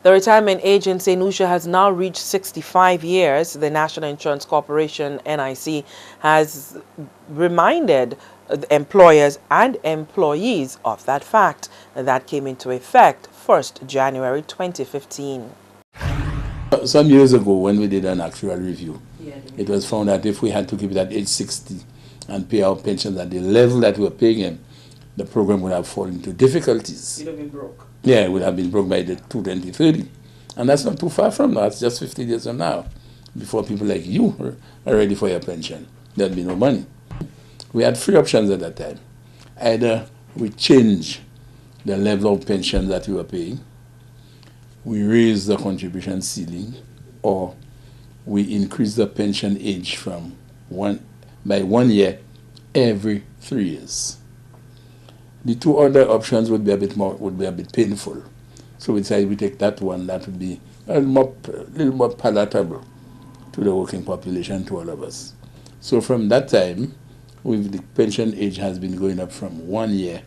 The retirement age in St. Lucia has now reached 65 years. The National Insurance Corporation, NIC, has reminded employers and employees of that fact. That came into effect 1st January 2015. Some years ago, when we did an actual review, it was found that if we had to keep it at age 60 and pay our pensions at the level that we were paying them, the program would have fallen into difficulties. You'd have been broke. Yeah, it would have been broke by the 2030. And that's not too far from now. It's just 50 years from now, before people like you are ready for your pension. There'd be no money. We had three options at that time. Either we change the level of pension that we were paying, we raise the contribution ceiling, or we increase the pension age from by 1 year every 3 years. The two other options would be a bit painful. So we decided we take that one that would be a little more palatable to the working population, to all of us. So from that time, the pension age has been going up from 1 year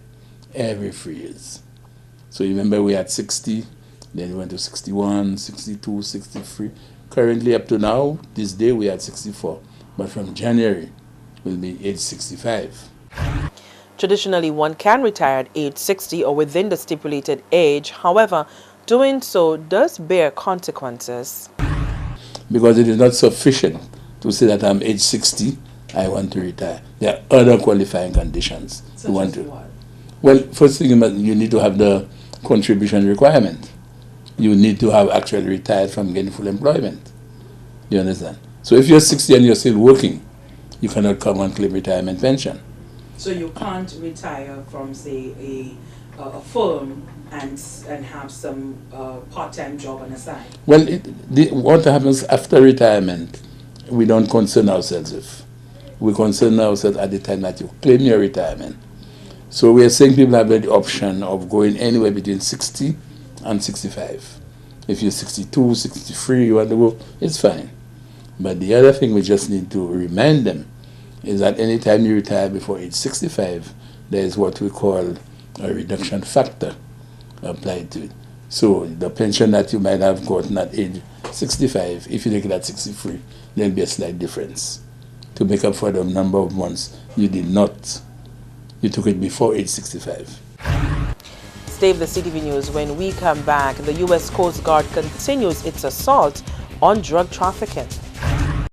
every 3 years. So you remember we had 60, then we went to 61, 62, 63. Currently up to now, this day we had 64. But from January, we'll be age 65. Traditionally, one can retire at age 60 or within the stipulated age. However, doing so does bear consequences. Because it is not sufficient to say that I'm age 60, I want to retire. There are other qualifying conditions. Such you want as to. what? Well, first thing, you need to have the contribution requirement. You need to have actually retired from gainful employment. You understand? So if you're 60 and you're still working, you cannot come and claim retirement pension. So you can't retire from, say, a firm and have some part-time job on the side? Well, what happens after retirement, we don't concern ourselves with. We concern ourselves at the time that you claim your retirement. So we are saying people have the option of going anywhere between 60 and 65. If you're 62, 63, you want to go, it's fine. But the other thing we just need to remind them is that any time you retire before age 65, there is what we call a reduction factor applied to it. So the pension that you might have gotten at age 65, if you take it at 63, there'll be a slight difference to make up for the number of months you did not. You took it before age 65. Stay with the CTV News. When we come back, the U.S. Coast Guard continues its assault on drug trafficking.